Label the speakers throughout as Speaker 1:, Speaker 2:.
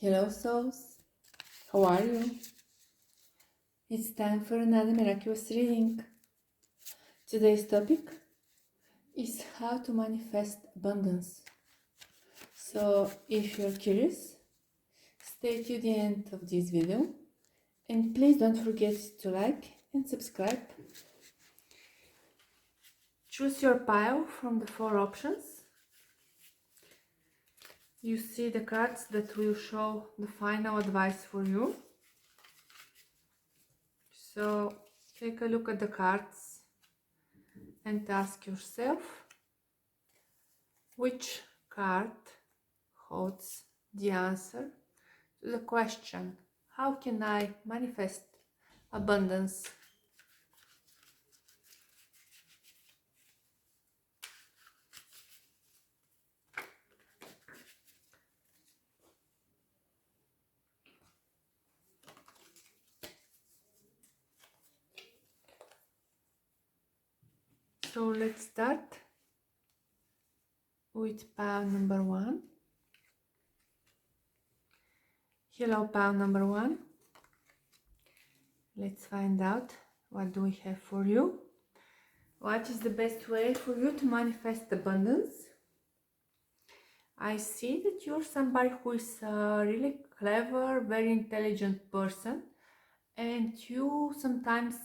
Speaker 1: Hello souls, how are you? It's time for another miraculous reading. Today's topic is how to manifest abundance. So if you're curious, stay to the end of this video and please don't forget to like and subscribe. Choose your pile from the 4 options. You see the cards that will show the final advice for you. So take a look at the cards and ask yourself which card holds the answer to the question, how can I manifest abundance? So let's start with pile number 1. Hello, pile number 1. Let's find out what do we have for you. What is the best way for you to manifest abundance? I see that you're somebody who is a really clever, very intelligent person, and you sometimes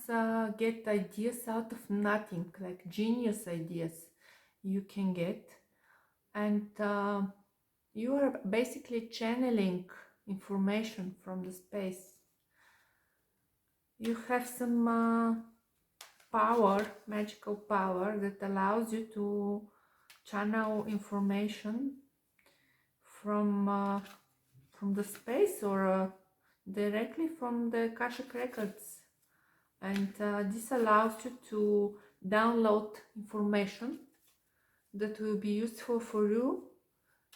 Speaker 1: get ideas out of nothing, like genius ideas you can get, and you are basically channeling information from the space. You have some power, magical power, that allows you to channel information from the space or directly from the Akashic records, and this allows you to download information that will be useful for you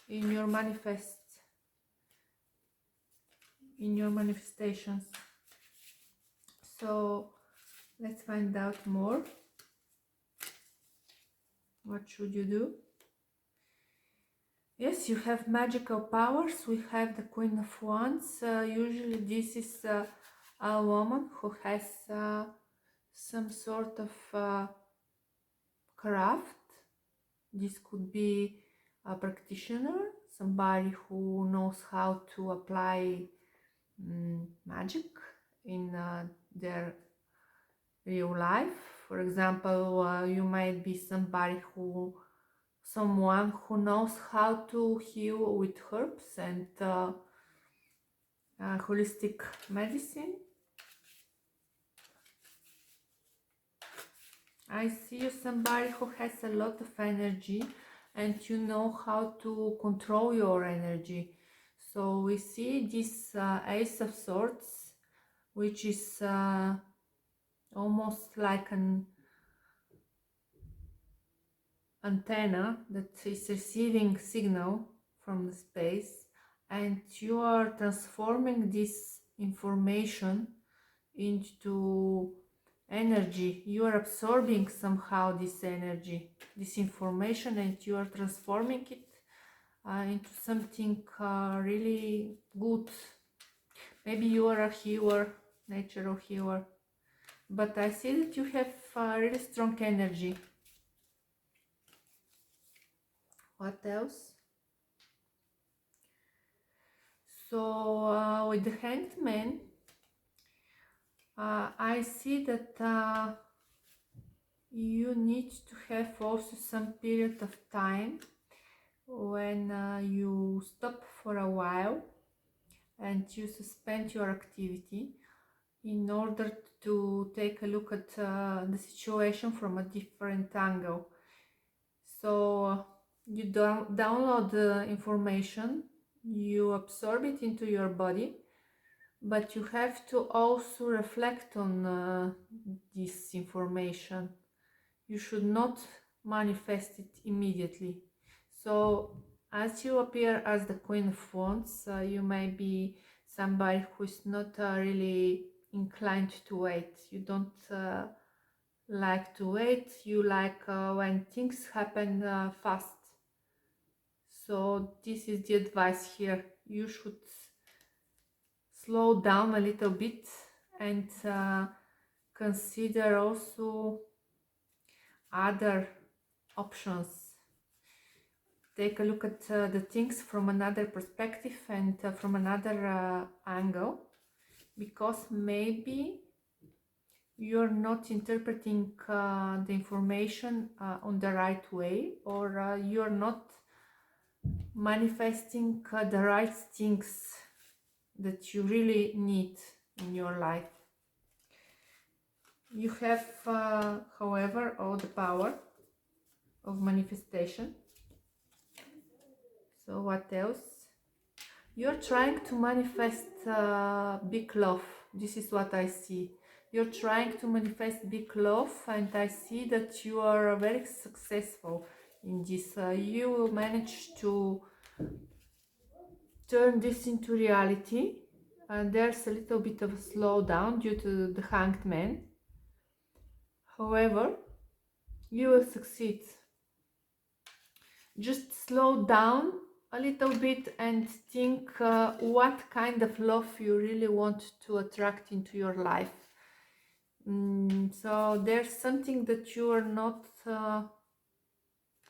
Speaker 1: in your manifestations. So let's find out more. What should you do? Yes, you have magical powers. We have the Queen of Wands. Usually this is a woman who has some sort of craft. This could be a practitioner, somebody who knows how to apply magic in their real life. For example, you might be someone who knows how to heal with herbs and holistic medicine. I see somebody who has a lot of energy and you know how to control your energy. So we see this Ace of Swords, which is almost like an antenna that is receiving signal from the space, and you are transforming this information into energy. You are absorbing somehow this energy, this information, and you are transforming it into something really good. Maybe you are a healer, natural healer, but I see that you have really strong energy. What else? So with the Hanged Man, I see that you need to have also some period of time when you stop for a while and you suspend your activity in order to take a look at the situation from a different angle. So you download the information, you absorb it into your body, but you have to also reflect on this information. You should not manifest it immediately. So as you appear as the Queen of Wands, you may be somebody who is not really inclined to wait. You don't like to wait. You like when things happen fast. So this is the advice here. You should slow down a little bit and consider also other options. Take a look at the things from another perspective and from another angle, because maybe you're not interpreting the information on the right way, or you're not manifesting the right things that you really need in your life. You have, however, all the power of manifestation. So what else? You're trying to manifest big love. This is what I see. You're trying to manifest big love, and I see that you are very successful in this. You will manage to turn this into reality. There's a little bit of a slowdown due to the Hanged Man. However, you will succeed. Just slow down a little bit and think what kind of love you really want to attract into your life. So there's something that you are not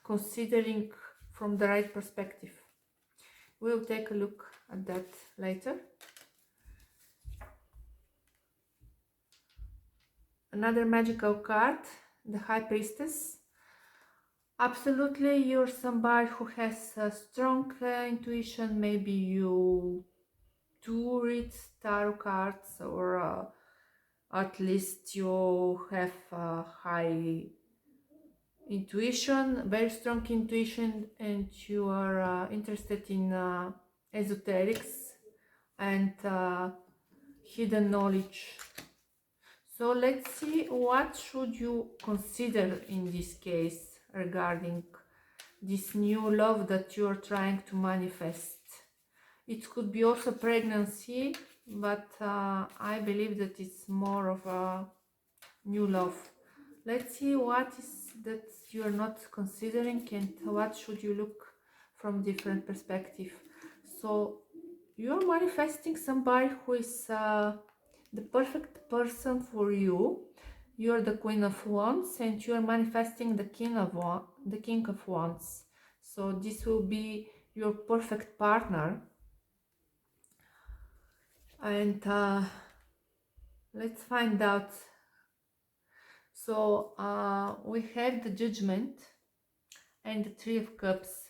Speaker 1: considering from the right perspective. We'll take a look at that later. Another magical card, the High Priestess. Absolutely, you're somebody who has a strong intuition. Maybe you do read tarot cards, or at least you have a high intuition, very strong intuition, and you are interested in esoterics and hidden knowledge. So let's see, what should you consider in this case regarding this new love that you are trying to manifest. It could be also pregnancy, but I believe that it's more of a new love. Let's see what is that you are not considering and what should you look from different perspective. So you're manifesting somebody who is the perfect person for you. You're the Queen of Wands, and you're manifesting the King of Wands. So this will be your perfect partner. And let's find out. So we have the Judgment and the Three of Cups.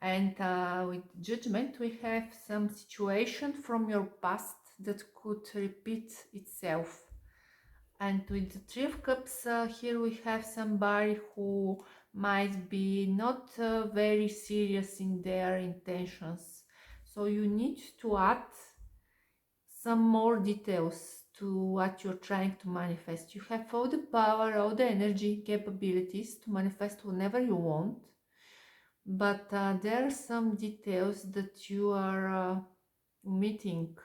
Speaker 1: And with Judgment, we have some situation from your past that could repeat itself. And with the Three of Cups, here we have somebody who might be not very serious in their intentions. So you need to add some more details to what you're trying to manifest. You have all the power, all the energy, capabilities to manifest whenever you want. But there are some details that you are omitting.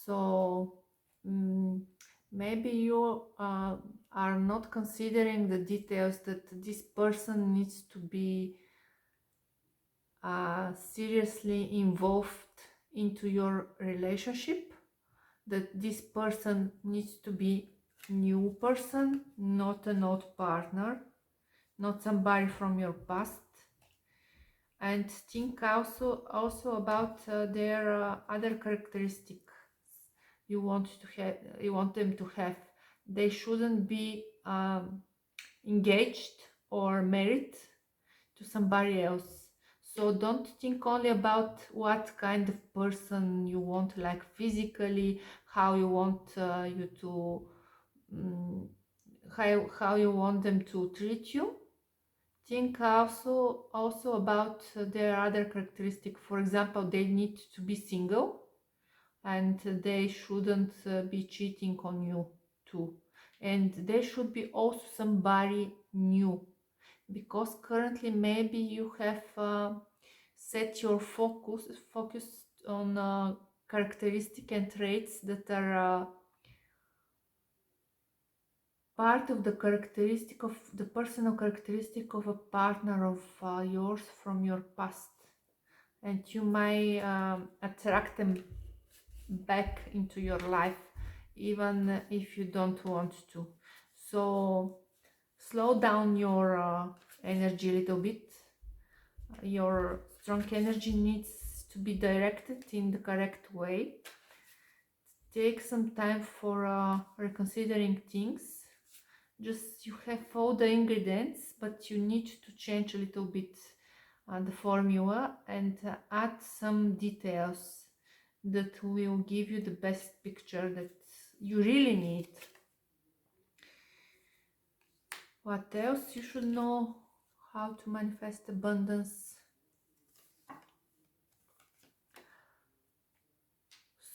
Speaker 1: So maybe you are not considering the details that this person needs to be seriously involved into your relationship, that this person needs to be new person, not an old partner, not somebody from your past. And think also about their other characteristics you want them to have. They shouldn't be engaged or married to somebody else. So don't think only about what kind of person you want, like physically, how you want you to how you want them to treat you. Think also about their other characteristic. For example, they need to be single, and they shouldn't be cheating on you too. And they should be also somebody new, because currently maybe you have set your focus on characteristic and traits that are part of the characteristic of the personal characteristic of a partner of yours from your past, and you may attract them back into your life, even if you don't want to. So slow down your energy a little bit. Your strong energy needs to be directed in the correct way. Take some time for reconsidering things. Just you have all the ingredients, but you need to change a little bit the formula and add some details that will give you the best picture that you really need. What else you should know? How to manifest abundance.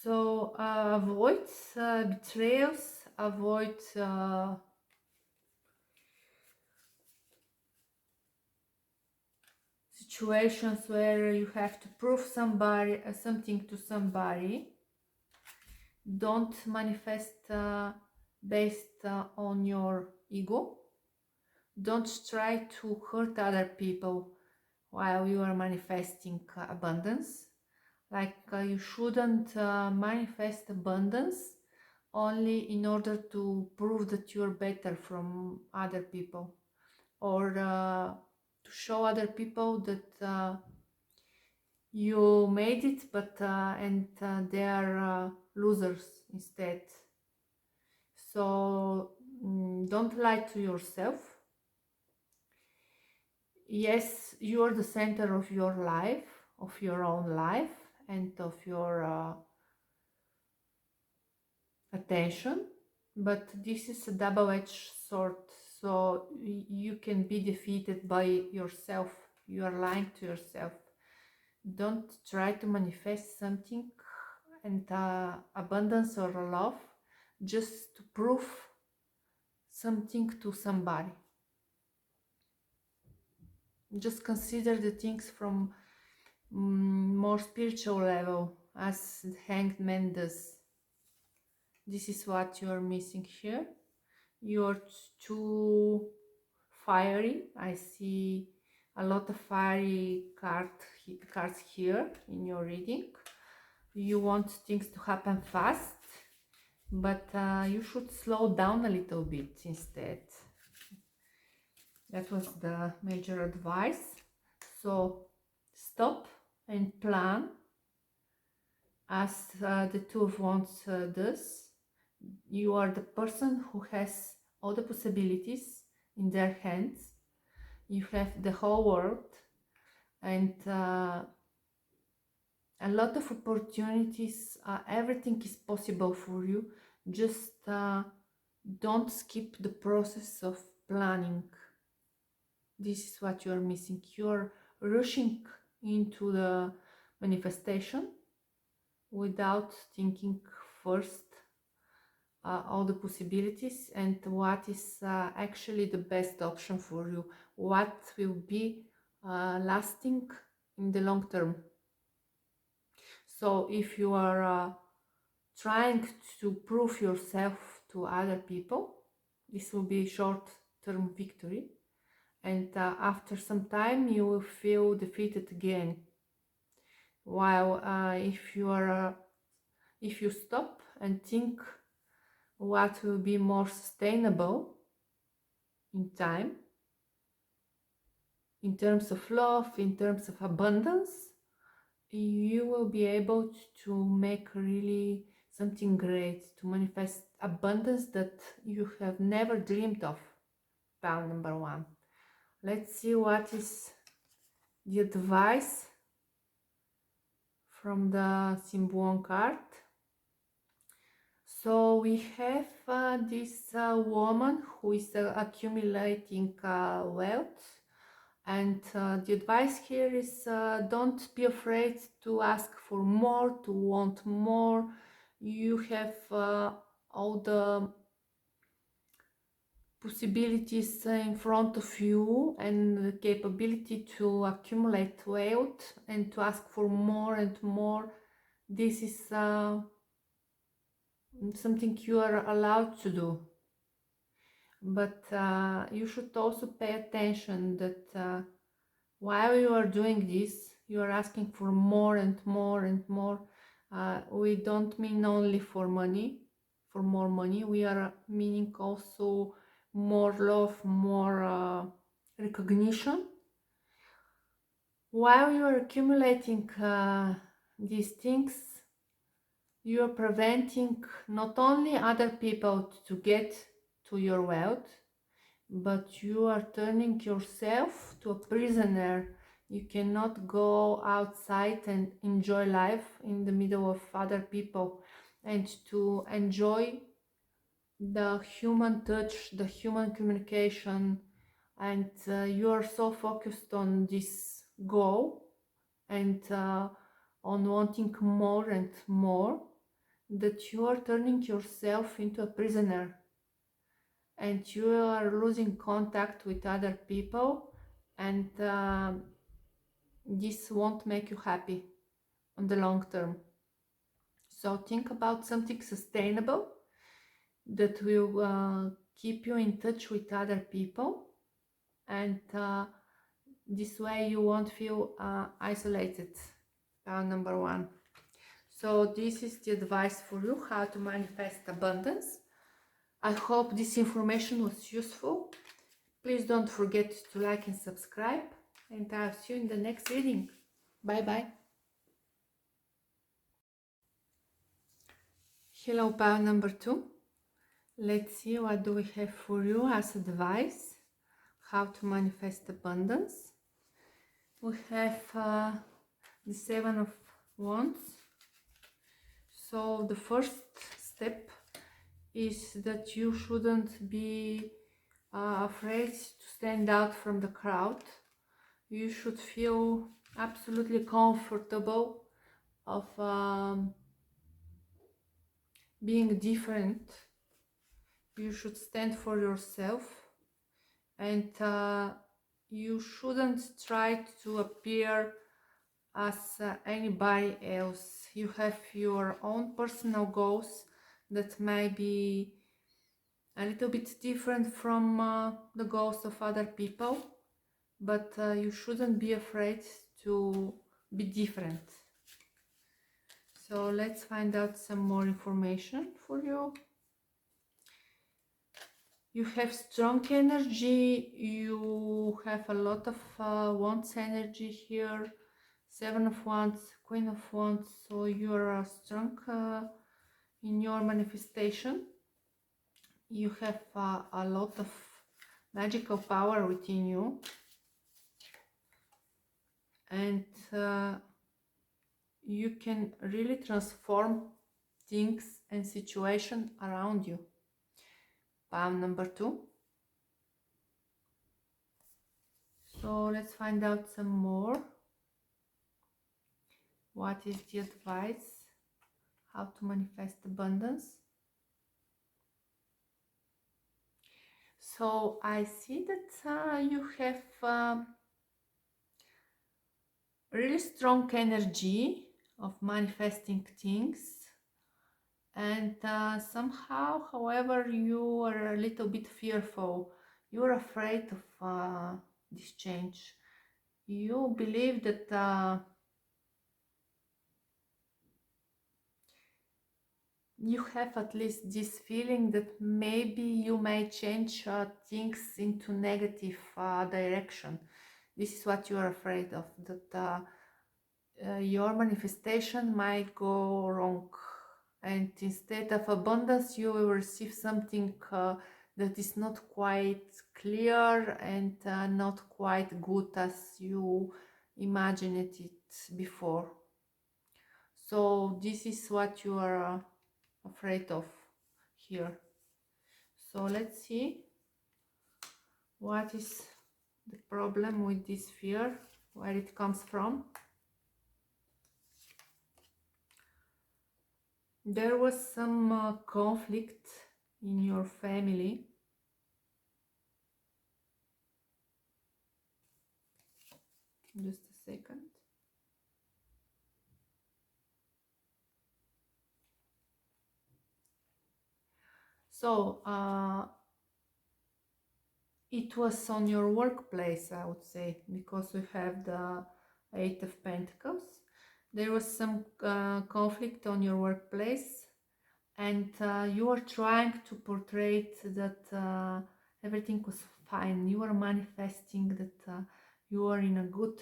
Speaker 1: So avoid betrayals, avoid situations where you have to prove something to somebody. Don't manifest based on your ego. Don't try to hurt other people while you are manifesting abundance. Like you shouldn't manifest abundance only in order to prove that you're better from other people, or to show other people that you made it, but and they are losers instead. So don't lie to yourself. Yes, you are the center of your life, of your own life, and of your attention, but this is a double-edged sword. So you can be defeated by yourself. You are lying to yourself. Don't try to manifest something and abundance or love just to prove something to somebody. Just consider the things from more spiritual level, as the Hanged Man does. This is what you are missing here. You're too fiery. I see a lot of fiery cards here in your reading. You want things to happen fast, but you should slow down a little bit instead. That was the major advice. So stop and plan, as the Two of Wands does. You are the person who has all the possibilities in their hands. You have the whole world and a lot of opportunities. Everything is possible for you. Just don't skip the process of planning. This is what you are missing. You're rushing into the manifestation without thinking first all the possibilities and what is actually the best option for you, what will be lasting in the long term. So if you are trying to prove yourself to other people, this will be short-term victory, and after some time you will feel defeated again. While if you stop and think what will be more sustainable in time, in terms of love, in terms of abundance, you will be able to make really something great, to manifest abundance that you have never dreamed of. Pile number one. Let's see what is the advice from the Simbuon card. So we have this woman who is accumulating wealth, and the advice here is don't be afraid to ask for more, to want more. You have all the possibilities in front of you and the capability to accumulate wealth and to ask for more and more. This is something you are allowed to do, but you should also pay attention that while you are doing this, you are asking for more and more and more. We don't mean only for money, for more money. We are meaning also more love, more recognition. While you are accumulating these things, you are preventing not only other people to get to your wealth, but you are turning yourself to a prisoner. You cannot go outside and enjoy life in the middle of other people and to enjoy the human touch, the human communication, and you are so focused on this goal and on wanting more and more that you are turning yourself into a prisoner and you are losing contact with other people, and this won't make you happy on the long term. So think about something sustainable that will keep you in touch with other people, and this way you won't feel isolated. Number 1. So this is the advice for you, how to manifest abundance. I hope this information was useful. Please don't forget to like and subscribe, and I'll see you in the next reading. Bye bye. Hello, pile number 2. Let's see what do we have for you as advice, how to manifest abundance. We have the 7 of Wands. So the first step is that you shouldn't be afraid to stand out from the crowd. You should feel absolutely comfortable of being different. You should stand for yourself, and you shouldn't try to appear as anybody else. You have your own personal goals that may be a little bit different from the goals of other people, but you shouldn't be afraid to be different. So let's find out some more information for you. You have strong energy, you have a lot of Wands energy here, 7 of Wands, Queen of Wands, so you are strong in your manifestation. You have a lot of magical power within you, and you can really transform things and situations around you. Palm number 2. So let's find out some more. What is the advice? How to manifest abundance? So I see that you have really strong energy of manifesting things, and somehow, however, you are a little bit fearful. You're afraid of this change. You believe that you have at least this feeling that maybe you may change things into negative direction. This is what you are afraid of, that your manifestation might go wrong, and instead of abundance you will receive something that is not quite clear and not quite good as you imagined it before. So this is what you are afraid of here. So let's see what is the problem with this fear, where it comes from. There was some conflict in your family. Just a second. So it was on your workplace, I would say, because we have the 8 of Pentacles. there was some conflict on your workplace, and you were trying to portray that everything was fine. You were manifesting that you are in a good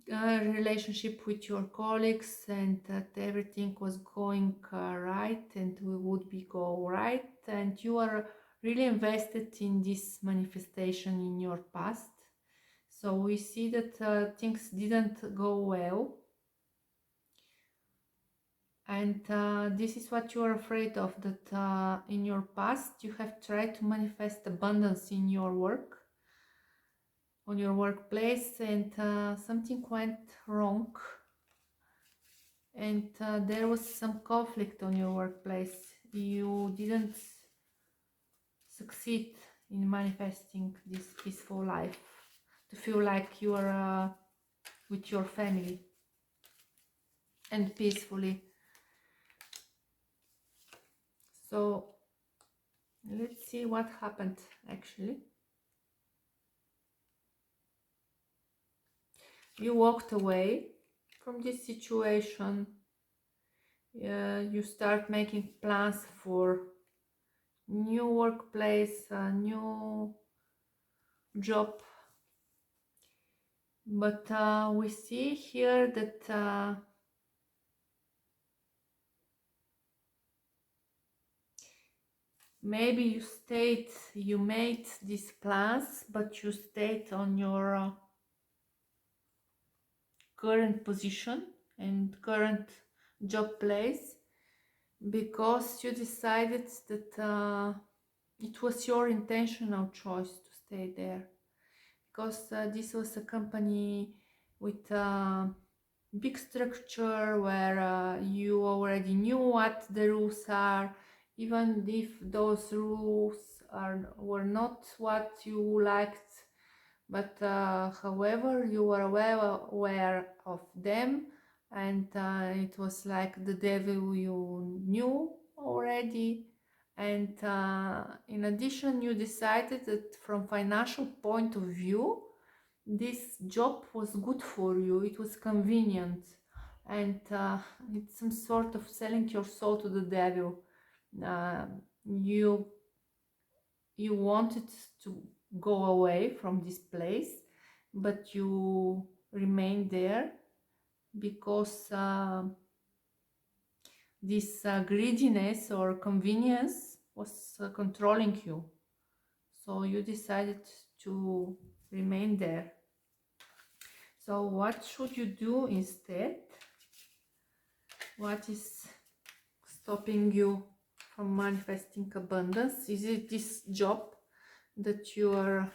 Speaker 1: relationship with your colleagues, and that everything was going right and would be go right, and you are really invested in this manifestation in your past. So we see that things didn't go well, and this is what you are afraid of, that in your past you have tried to manifest abundance in your work, on your workplace, and something went wrong, and there was some conflict on your workplace. You didn't succeed in manifesting this peaceful life, to feel like you are with your family and peacefully. So let's see what happened actually. You walked away from this situation. You start making plans for new workplace, a new job, but we see here that maybe you made these plans, but you stayed on your current position and current job place because you decided that it was your intentional choice to stay there, because this was a company with a big structure where you already knew what the rules are, even if those rules were not what you liked, but however you were well aware of them, and it was like the devil you knew already. And in addition, you decided that from financial point of view this job was good for you, it was convenient, and it's some sort of selling your soul to the devil. uh, you you wanted to go away from this place, but you remained there because this greediness or convenience was controlling you. So you decided to remain there. So what should you do instead? What is stopping you from manifesting abundance? Is it this job that you are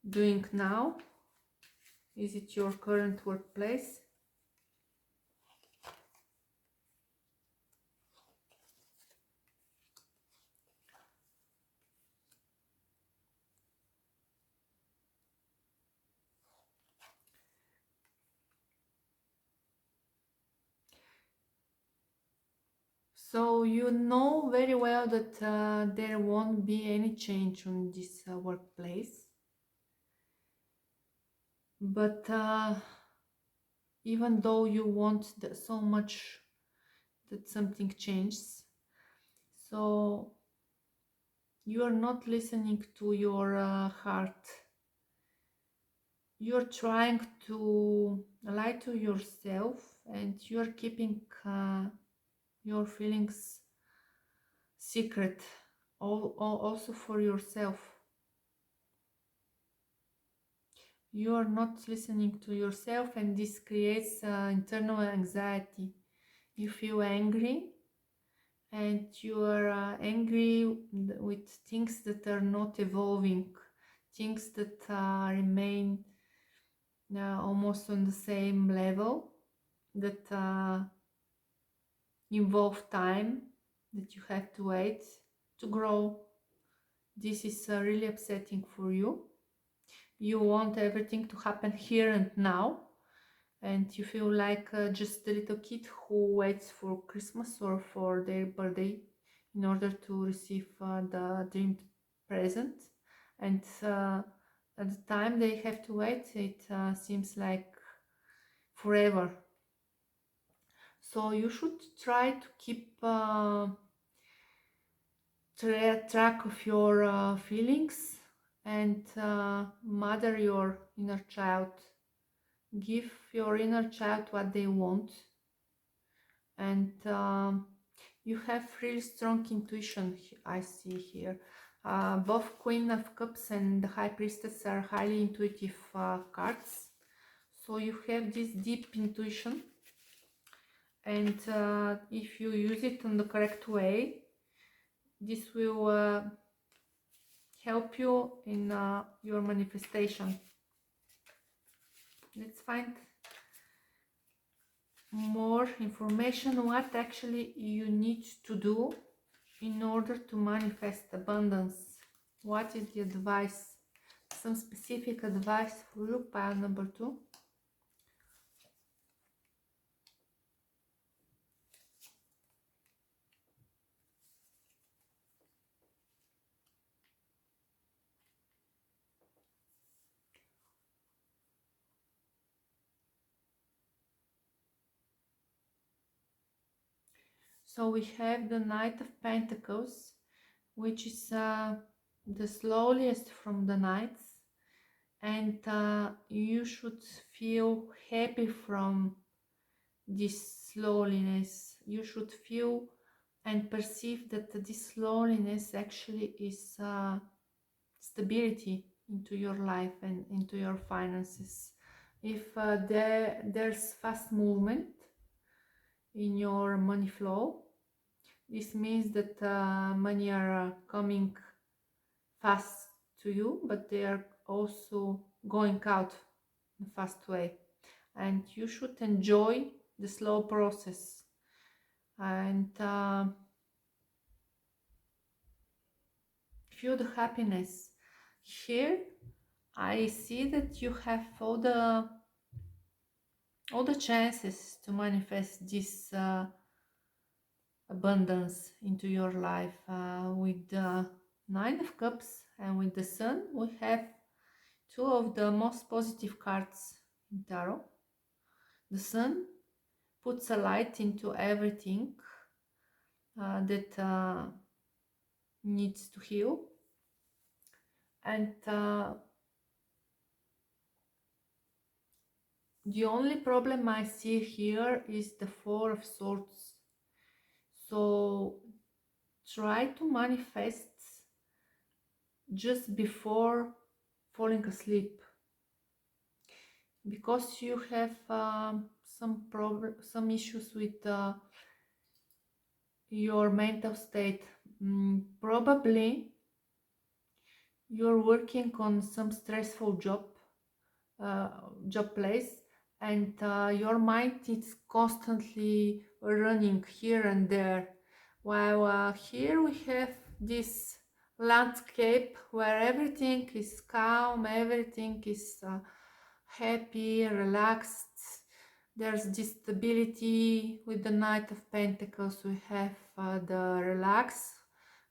Speaker 1: doing now? Is it your current workplace? So you know very well that there won't be any change on this workplace, but even though you want so much that something changes, so you are not listening to your heart. You're trying to lie to yourself, and you're keeping your feelings secret, also for yourself. You are not listening to yourself, and this creates internal anxiety. You feel angry, and you are angry with things that are not evolving, things that remain almost on the same level, that involve time, that you have to wait to grow. This is really upsetting for you. You want everything to happen here and now, and you feel like just a little kid who waits for Christmas or for their birthday in order to receive the dreamed present. And at the time they have to wait, it seems like forever. So you should try to keep track of your feelings and mother your inner child. Give your inner child what they want, and you have really strong intuition, I see here. Both Queen of Cups and the High Priestess are highly intuitive cards, so you have this deep intuition, and if you use it in the correct way, this will help you in your manifestation. Let's find more information what actually you need to do in order to manifest abundance. What is the advice? Some specific advice for you, pile number 2. So we have the Knight of Pentacles, which is the slowliest from the knights, and you should feel happy from this slowness. You should feel and perceive that this slowness actually is stability into your life and into your finances. If there's fast movement in your money flow, this means that money are coming fast to you, but they are also going out in a fast way, and you should enjoy the slow process and feel the happiness. Here I see that you have all the chances to manifest this abundance into your life. With the Nine of Cups and with the Sun, we have two of the most positive cards in tarot. The Sun puts a light into everything that needs to heal, and the only problem I see here is the Four of Swords. So try to manifest just before falling asleep, because you have some issues with your mental state. Probably you're working on some stressful job place, and your mind is constantly running here and there, while here we have this landscape where everything is calm, everything is happy, relaxed. There's this stability. With the Knight of Pentacles we have the relax.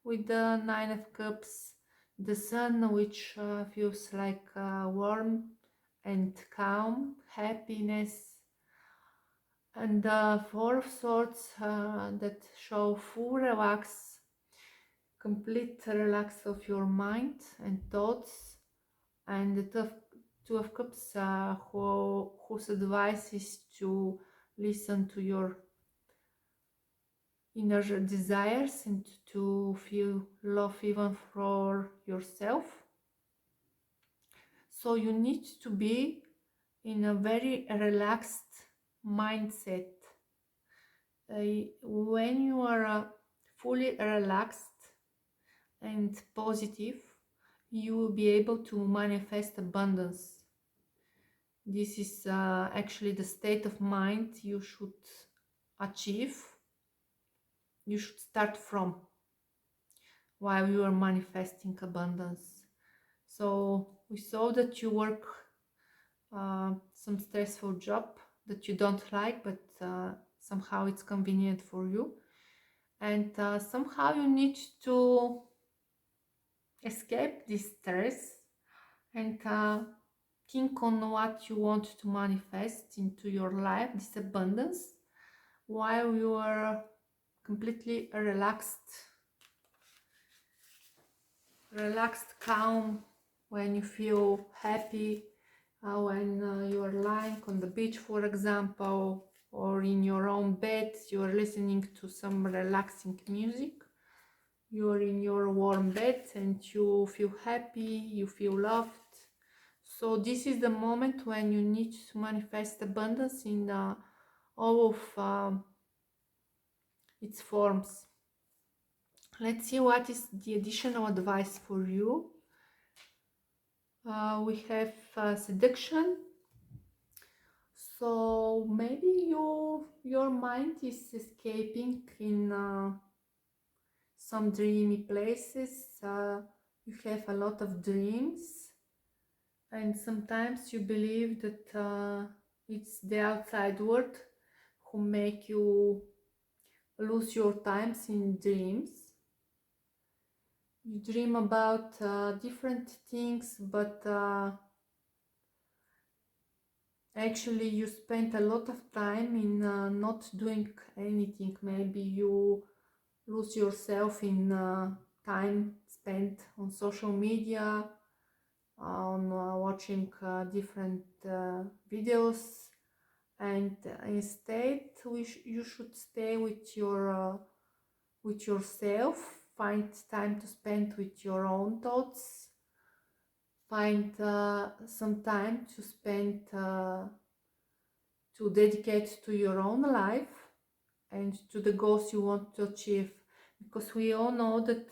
Speaker 1: With the Nine of Cups, the Sun, which feels like warm and calm, happiness, and the Four of Swords that show full relax, complete relax of your mind and thoughts, and the Two of Cups, whose advice is to listen to your inner desires and to feel love even for yourself. So you need to be in a very relaxed mindset. When you are fully relaxed and positive, you will be able to manifest abundance. This is actually the state of mind you should achieve, you should start from while you are manifesting abundance. So we saw that you work some stressful job that you don't like, but somehow it's convenient for you, and somehow you need to escape this stress and think on what you want to manifest into your life, this abundance, while you are completely relaxed, calm, when you feel happy, when you are lying on the beach, for example, or in your own bed, you are listening to some relaxing music. You are in your warm bed and you feel happy, you feel loved. So this is the moment when you need to manifest abundance in all of its forms. Let's see what is the additional advice for you. We have seduction. So maybe your mind is escaping in some dreamy places. You have a lot of dreams, and sometimes you believe that it's the outside world who make you lose your times in dreams. You dream about different things, but actually you spend a lot of time in not doing anything. Maybe you lose yourself in time spent on social media, on watching different videos, and instead you should stay with yourself. Find time to spend with your own thoughts. Find some time to spend to dedicate to your own life and to the goals you want to achieve, because we all know that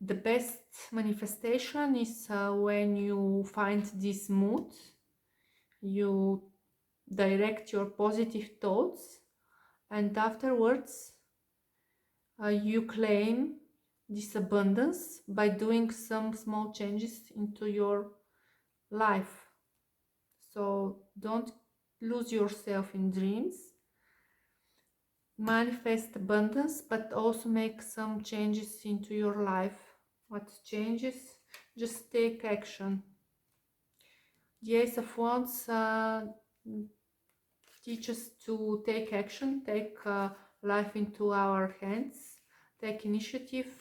Speaker 1: the best manifestation is when you find this mood, you direct your positive thoughts, and afterwards you claim this abundance by doing some small changes into your life. So don't lose yourself in dreams. Manifest abundance, but also make some changes into your life. What changes? Just take action. The Ace of Wands teaches to take action, take life into our hands, take initiative,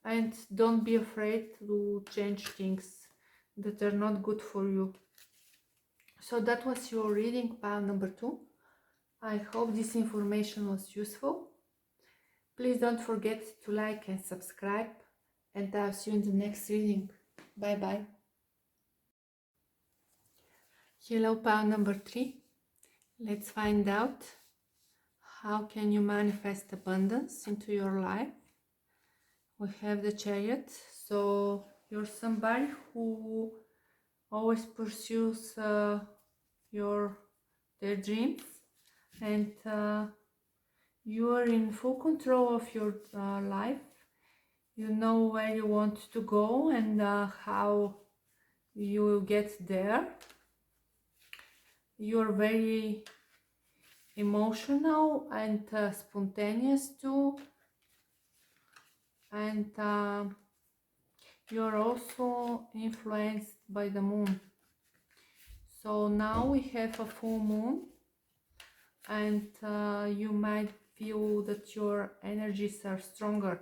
Speaker 1: and don't be afraid to change things that are not good for you. So that was your reading, pile number 2. I hope this information was useful. Please don't forget to like and subscribe, and I'll see you in the next reading. Bye bye. Hello, pile number 3. Let's find out how can you manifest abundance into your life. We have the Chariot. So you're somebody who always pursues their dreams, and you are in full control of your life. You know where you want to go and how you will get there. You're very emotional and spontaneous too, and you're also influenced by the moon. So now we have a full moon, and you might feel that your energies are stronger.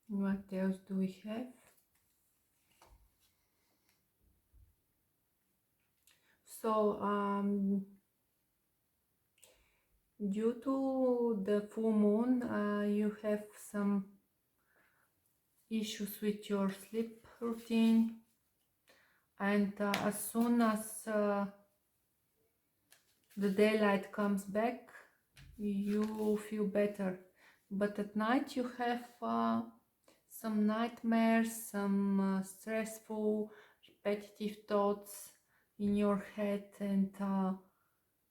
Speaker 1: What else do we have? So due to the full moon, you have some issues with your sleep routine, and as soon as the daylight comes back, you feel better. But at night you have some nightmares, some stressful, repetitive thoughts in your head, and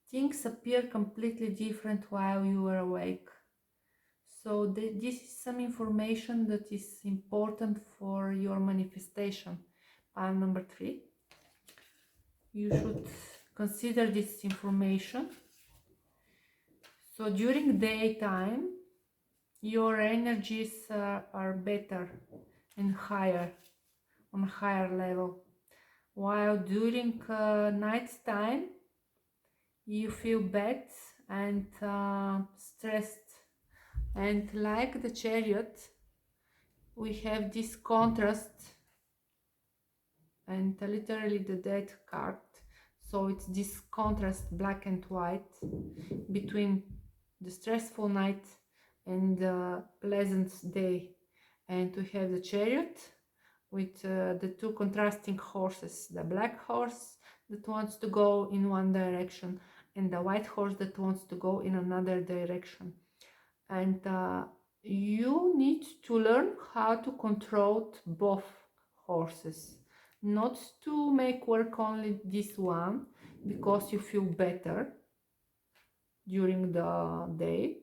Speaker 1: things appear completely different while you are awake. So this is some information that is important for your manifestation. Pile number 3. you should consider this information. So during daytime, your energies are better and higher, on a higher level, while during night time you feel bad and stressed. And like the Chariot, we have this contrast, and literally the Death card. So it's this contrast, black and white, between the stressful night and the pleasant day. And we have the Chariot with the two contrasting horses, the black horse that wants to go in one direction and the white horse that wants to go in another direction. And you need to learn how to control both horses, not to make work only this one because you feel better during the day,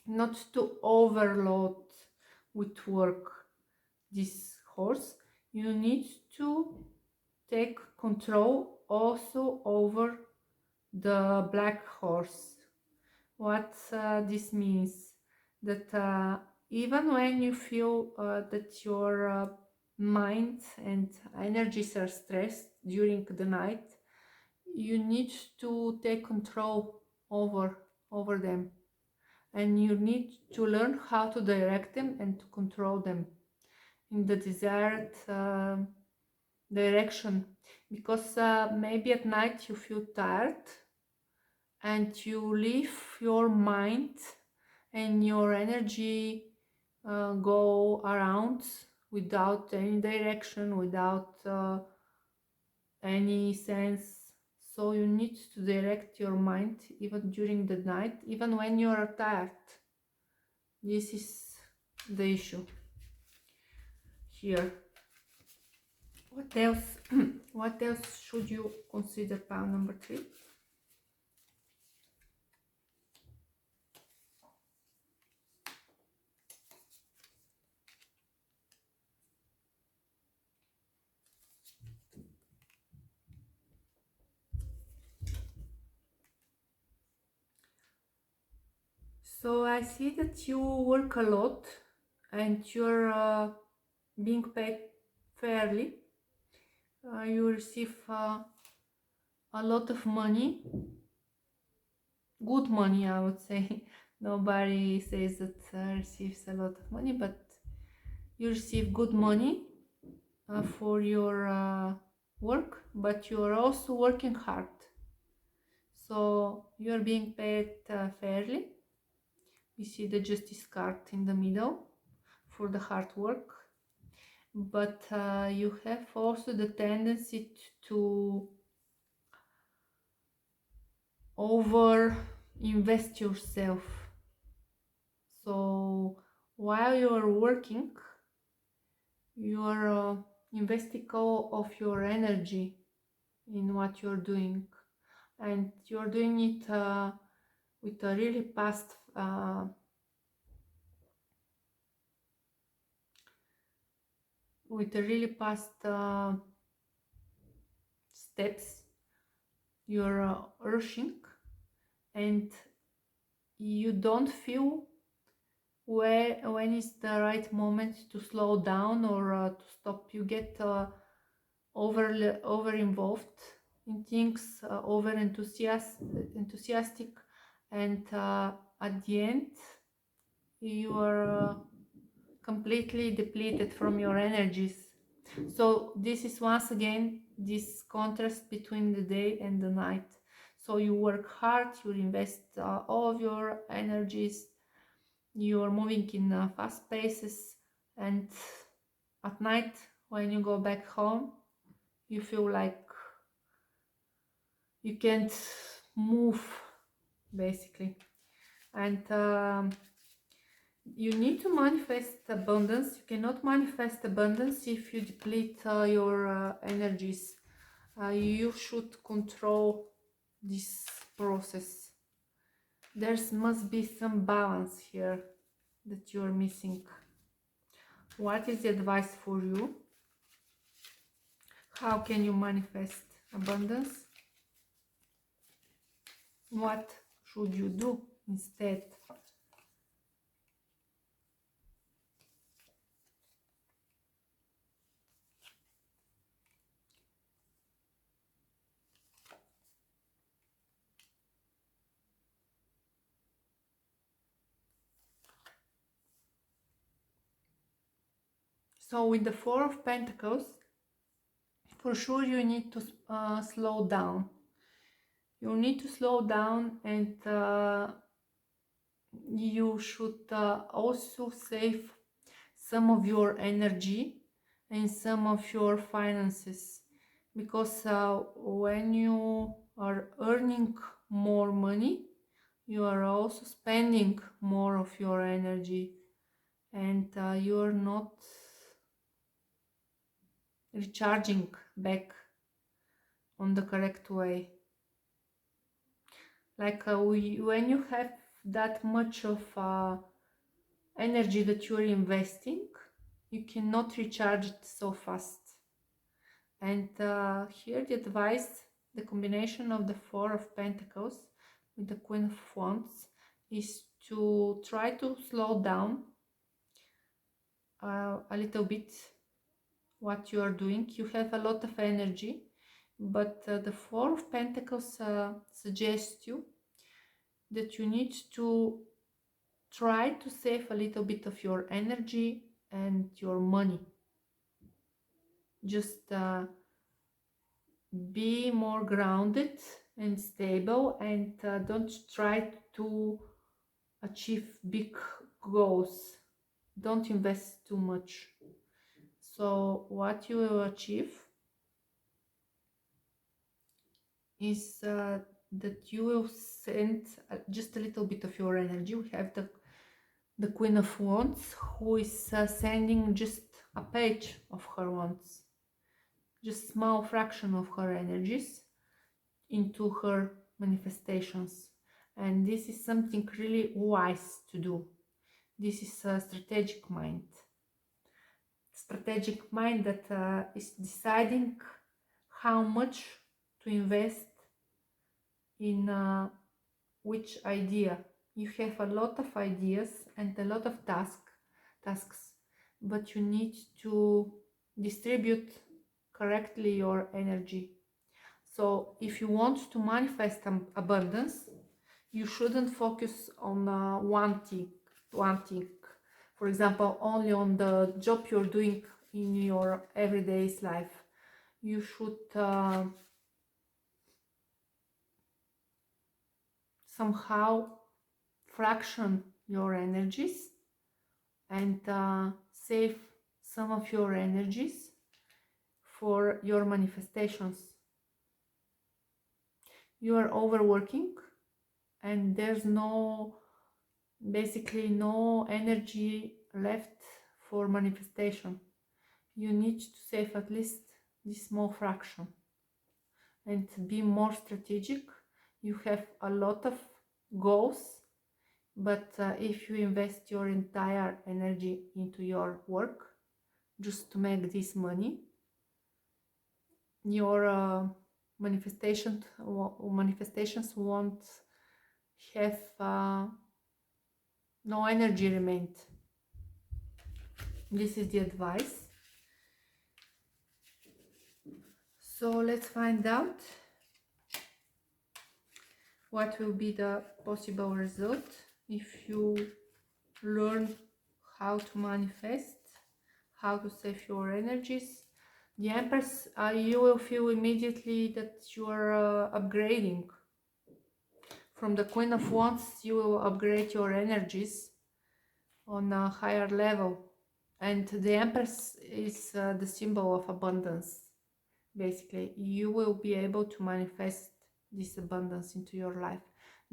Speaker 1: not to overload with work this horse. You need to take control also over the black horse. What this means, that even when you feel that your mind and energies are stressed during the night, you need to take control over them, and you need to learn how to direct them and to control them in the desired direction, because maybe at night you feel tired and you leave your mind and your energy go around without any direction, without any sense. So you need to direct your mind even during the night, even when you are tired. This is the issue here. What else? What else should you consider, pile number 3? So I see that you work a lot and you're being paid fairly. You receive a lot of money, good money, I would say. Nobody says that receives a lot of money, but you receive good money for your work, but you are also working hard. So you are being paid fairly. We see the Justice card in the middle for the hard work, but you have also the tendency to over invest yourself. So while you are working, you are investing all of your energy in what you're doing, and you're doing it with a really fast steps. You're rushing, and you don't feel when is the right moment to slow down or to stop. You get over involved in things, over enthusiastic, and at the end you are completely depleted from your energies. So this is once again this contrast between the day and the night. So you work hard, you invest all of your energies, you are moving in fast paces, and at night when you go back home you feel like you can't move, basically. And you need to manifest abundance. You cannot manifest abundance if you deplete your energies. You should control this process. There must be some balance here that you are missing. What is the advice for you? How can you manifest abundance. What should you do instead? So with the Four of Pentacles, for sure you need to slow down. You need to slow down, and you should also save some of your energy and some of your finances, because when you are earning more money, you are also spending more of your energy, and you are not recharging back on the correct way. Like when you have that much of energy that you're investing, you cannot recharge it so fast. And here the advice, the combination of the Four of Pentacles with the Queen of Wands, is to try to slow down a little bit what you are doing. You have a lot of energy, but the Four of Pentacles suggests you that you need to try to save a little bit of your energy and your money. Just be more grounded and stable, and don't try to achieve big goals. Don't invest too much. So what you will achieve is that you will send just a little bit of your energy. We have the Queen of Wands, who is sending just a page of her wands, just small fraction of her energies into her manifestations. And this is something really wise to do. This is a strategic mind. Strategic mind that is deciding how much to invest in which idea. You have a lot of ideas and a lot of tasks, but you need to distribute correctly your energy. So if you want to manifest abundance, you shouldn't focus on one thing. For example, only on the job you're doing in your everyday life. You should somehow fraction your energies and save some of your energies for your manifestations. You are overworking, and there's basically no energy left for manifestation. You need to save at least this small fraction and be more strategic. You have a lot of goals, but if you invest your entire energy into your work just to make this money, your manifestations won't have no energy remained. This is the advice. So let's find out what will be the possible result if you learn how to manifest, how to save your energies. The Empress, you will feel immediately that you are upgrading. From the Queen of Wands, you will upgrade your energies on a higher level. And the Empress is the symbol of abundance. Basically, you will be able to manifest this abundance into your life.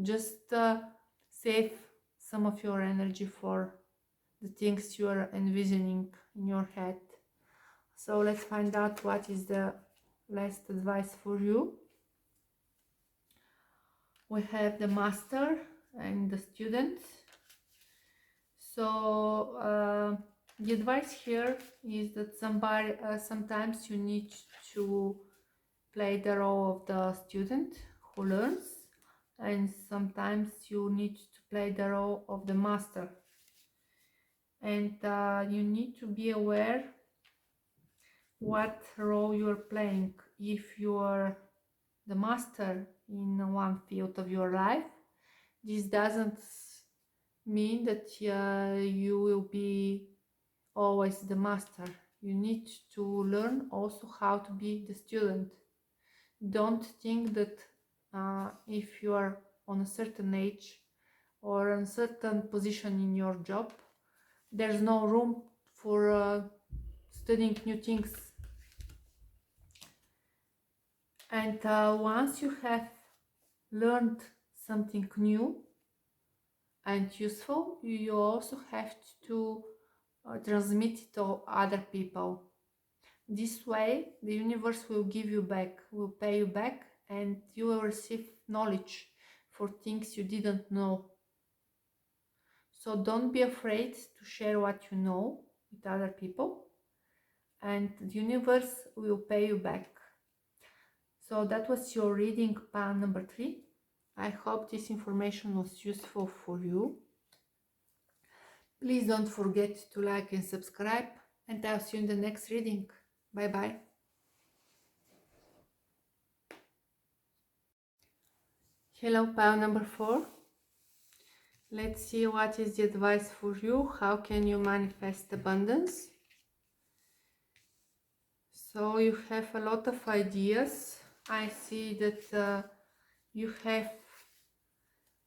Speaker 1: Just save some of your energy for the things you are envisioning in your head. So let's find out what is the last advice for you. We have the Master and the Student. So the advice here is that sometimes you need to play the role of the student who learns, and sometimes you need to play the role of the master. And you need to be aware what role you are playing. If you are the master in one field of your life, this doesn't mean that you will be always the master. You need to learn also how to be the student. Don't think that if you are on a certain age or a certain position in your job, there's no room for studying new things. And once you have learned something new and useful, you also have to transmit it to other people. This way, the universe will give you back, will pay you back, and you will receive knowledge for things you didn't know. So don't be afraid to share what you know with other people, and the universe will pay you back. So that was your reading plan number 3. I hope this information was useful for you. Please don't forget to like and subscribe, and I'll see you in the next reading. Bye bye. Hello, pile number 4. Let's see what is the advice for you. How can you manifest abundance? So you have a lot of ideas. I see that you have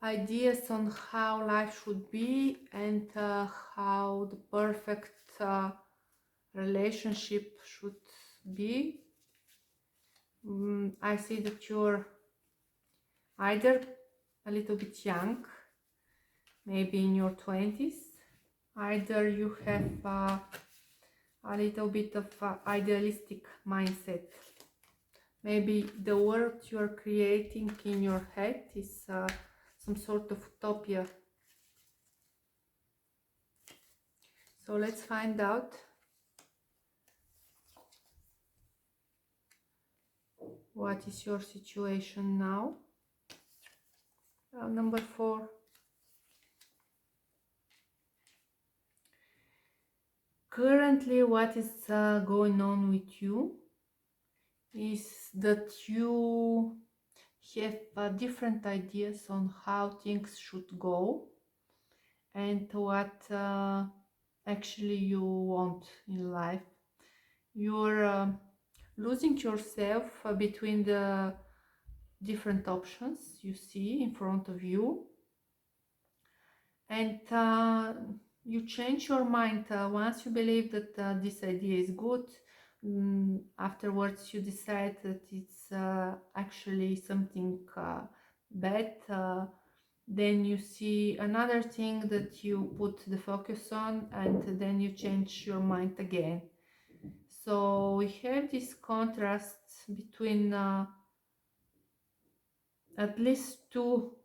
Speaker 1: ideas on how life should be and how the perfect relationship should be. I see that you're either a little bit young, maybe in your 20s, either you have a little bit of idealistic mindset. Maybe the world you're creating in your head is some sort of utopia. So let's find out what is your situation now. Number 4. Currently, what is going on with you is that you have different ideas on how things should go and what actually you want in life. You're losing yourself between the different options you see in front of you, and you change your mind once you believe that this idea is good. Afterwards you decide that it's actually something bad. Then you see another thing that you put the focus on, and then you change your mind again. So we have this contrast between at least 2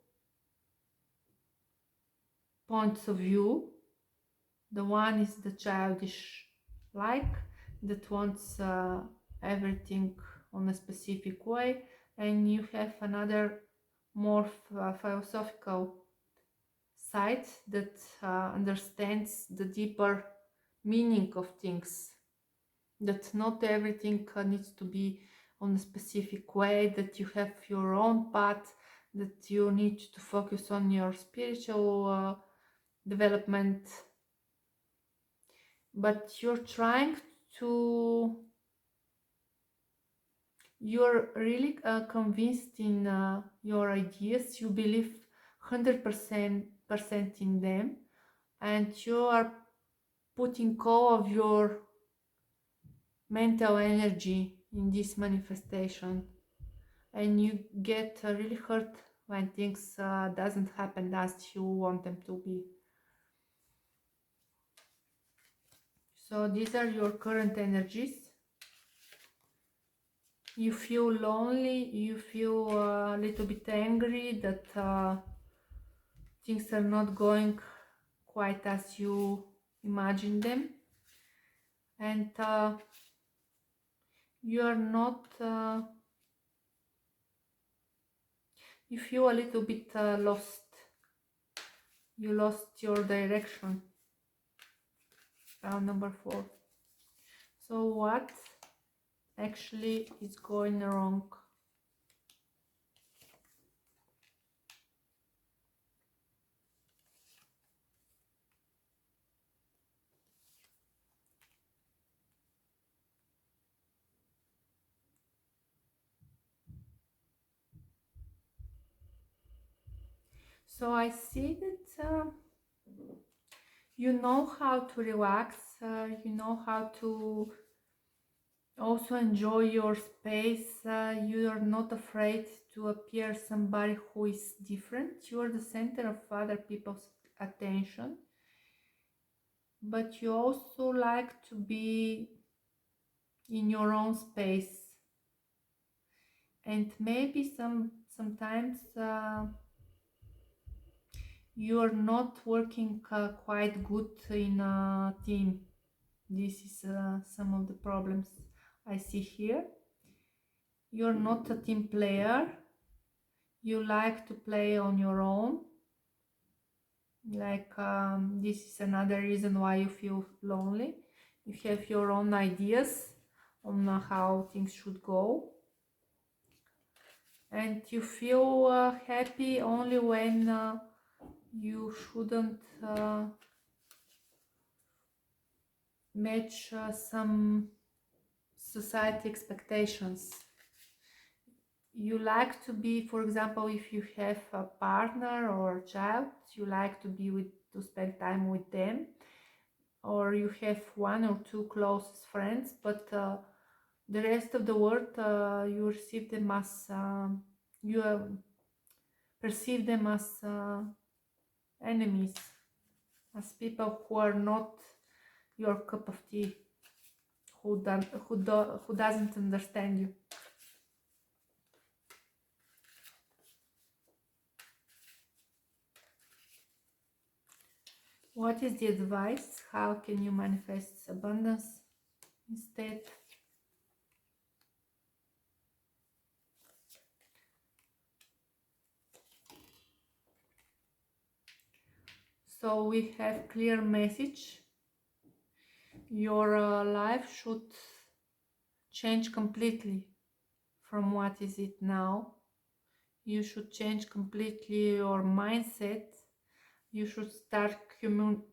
Speaker 1: points of view. The one is the childish like, that wants everything on a specific way, and you have another more philosophical side that understands the deeper meaning of things, that not everything needs to be on a specific way, that you have your own path, that you need to focus on your spiritual development, but you're trying to, you're really convinced in your ideas, you believe 100% in them, and you are putting all of your mental energy in this manifestation, and you get really hurt when things doesn't happen as you want them to be. So these are your current energies. You feel lonely, you feel a little bit angry that things are not going quite as you imagine them, and you are not you feel a little bit lost. You lost your direction. Round number 4. So what actually is going wrong? So I see that you know how to relax, you know how to also enjoy your space. You are not afraid to appear somebody who is different. You are the center of other people's attention, but you also like to be in your own space. And maybe sometimes you are not working quite good in a team. This is some of the problems I see here. You're not a team player. You like to play on your own. Like this is another reason why you feel lonely. You have your own ideas on how things should go. And you feel happy only when you shouldn't match some society expectations. You like to be, for example, if you have a partner or a child, you like to be to spend time with them, or you have 1 or 2 closest friends, but the rest of the world you receive them as you perceive them as enemies, as people who are not your cup of tea, who doesn't understand you. What is the advice? How can you manifest abundance instead? So we have clear message. Your life should change completely from what is it now. You should change completely your mindset. You should start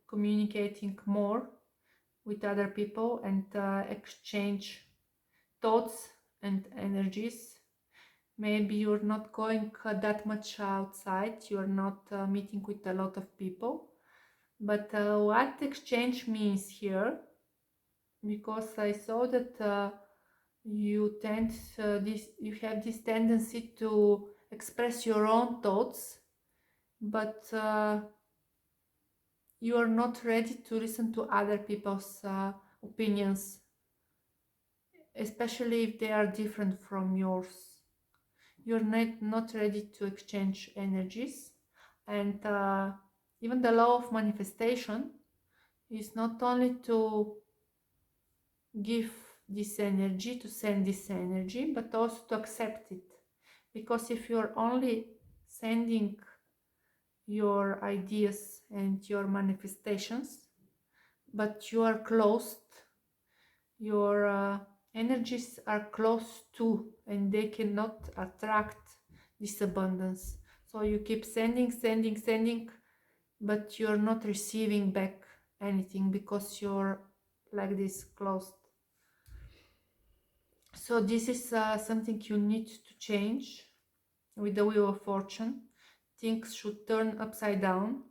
Speaker 1: communicating more with other people and exchange thoughts and energies. Maybe you're not going that much outside, you're not meeting with a lot of people. But what exchange means here, because I saw that you have this tendency to express your own thoughts, but you are not ready to listen to other people's opinions, especially if they are different from yours. You're not ready to exchange energies. And even the law of manifestation is not only to give this energy, to send this energy, but also to accept it. Because if you're only sending your ideas and your manifestations, but you are closed, your energies are close to, and they cannot attract this abundance. So you keep sending, but you're not receiving back anything because you're like this, closed. So this is something you need to change with the Wheel of Fortune. Things should turn upside down.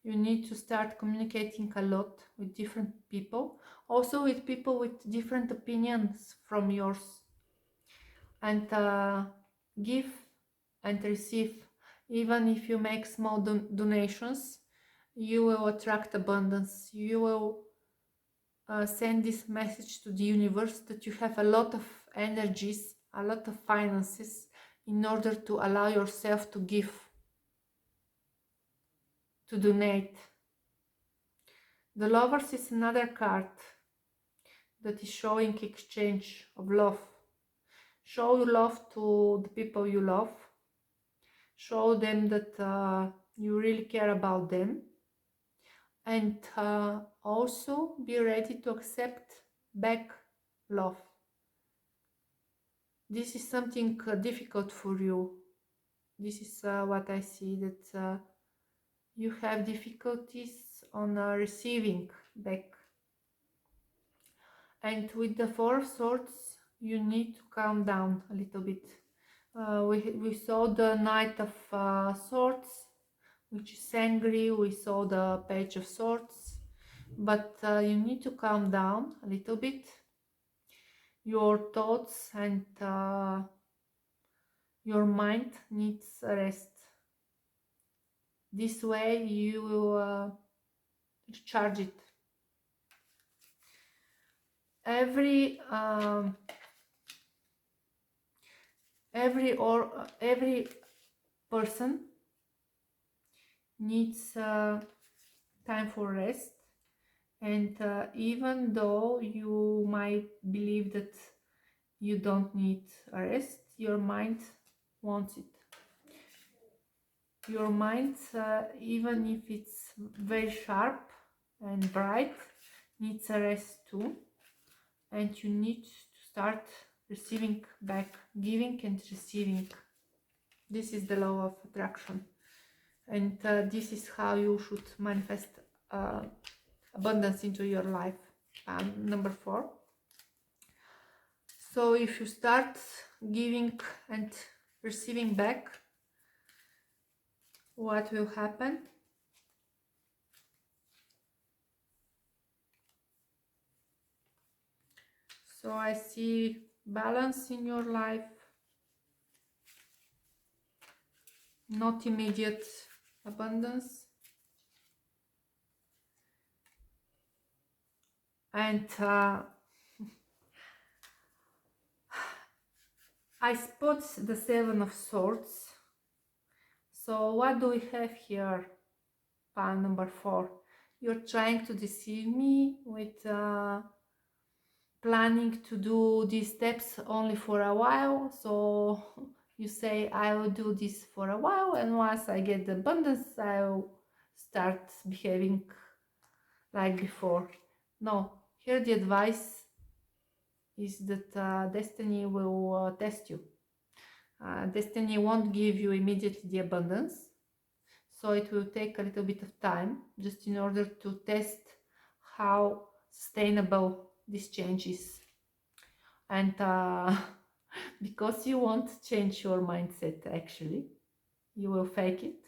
Speaker 1: You need to start communicating a lot with different people, also with people with different opinions from yours, and give and receive. Even if you make small donations, you will attract abundance. You will send this message to the universe that you have a lot of energies, a lot of finances, in order to allow yourself to give, to donate. The Lovers is another card that is showing exchange of love. Show your love to the people you love. Show them that you really care about them, and also be ready to accept back love. This is something difficult for you. This is what I see, that you have difficulties on receiving back. And with the Four of Swords, you need to calm down a little bit. We saw the Knight of Swords, which is angry. We saw the Page of Swords, but you need to calm down a little bit. Your thoughts and your mind needs a rest. This way you will recharge it. Every person needs time for rest, and even though you might believe that you don't need a rest, your mind wants it. Your mind, even if it's very sharp and bright, needs a rest too, and you need to start receiving back, giving and receiving. This is the law of attraction, and this is how you should manifest abundance into your life. Number 4. So if you start giving and receiving back, what will happen? So I see balance in your life, not immediate abundance, and I spot the Seven of Swords. So what do we have here? Pile number 4. You're trying to deceive me with planning to do these steps only for a while. So you say, I will do this for a while, and once I get the abundance, I'll start behaving like before. No, here the advice is that destiny will test you. Destiny won't give you immediately the abundance, so it will take a little bit of time, just in order to test how sustainable this change is. And because you won't change your mindset, actually, you will fake it.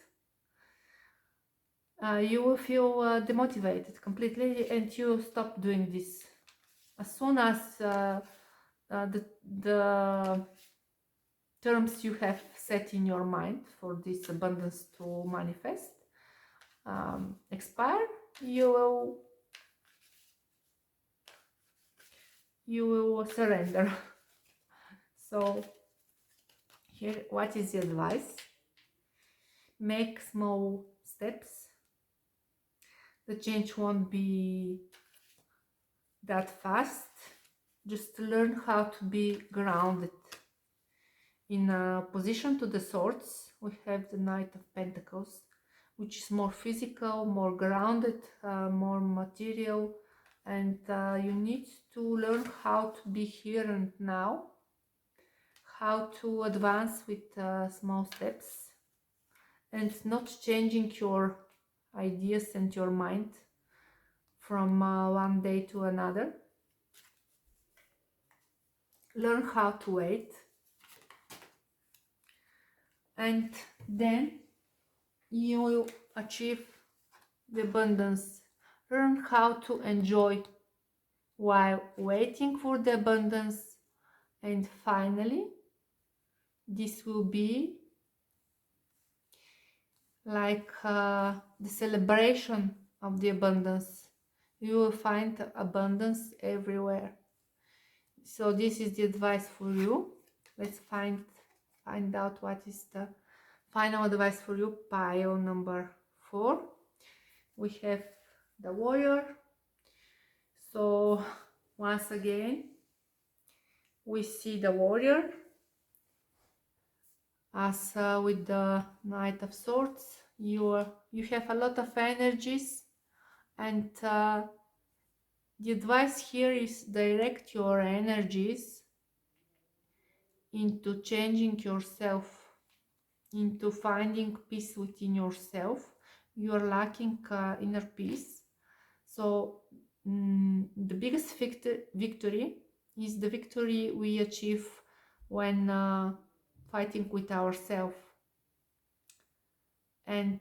Speaker 1: You will feel demotivated completely, and you stop doing this. As soon as the terms you have set in your mind for this abundance to manifest expire, you will surrender. So here, what is the advice? Make small steps. The change won't be that fast. Just learn how to be grounded. In opposition to the Swords, we have the Knight of Pentacles, which is more physical, more grounded, more material, and you need to learn how to be here and now, how to advance with small steps, and not changing your ideas and your mind from one day to another. Learn how to wait, and then you will achieve the abundance. Learn how to enjoy while waiting for the abundance, and finally this will be like the celebration of the abundance. You will find abundance everywhere. So this is the advice for you. Let's find out what is the final advice for you. Pile number 4. We have the Warrior. So once again we see the Warrior as with the Knight of Swords, you have a lot of energies, and the advice here is direct your energies into changing yourself, into finding peace within yourself. You are lacking inner peace. So the biggest victory is the victory we achieve when fighting with ourselves. And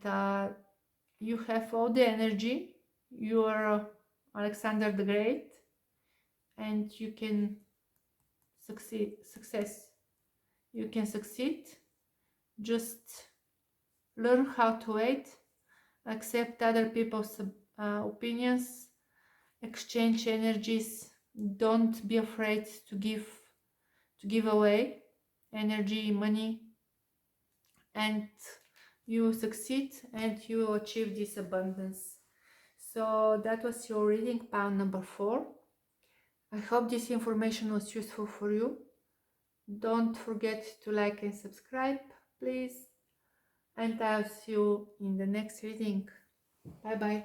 Speaker 1: you have all the energy. You are Alexander the Great, and you can succeed. You can succeed. Just learn how to wait, accept other people's opinions, exchange energies. Don't be afraid to give away energy, money, and you succeed and you achieve this abundance. So that was your reading, pound number 4. I hope this information was useful for you. Don't forget to like and subscribe, please. And I'll see you in the next reading. Bye bye.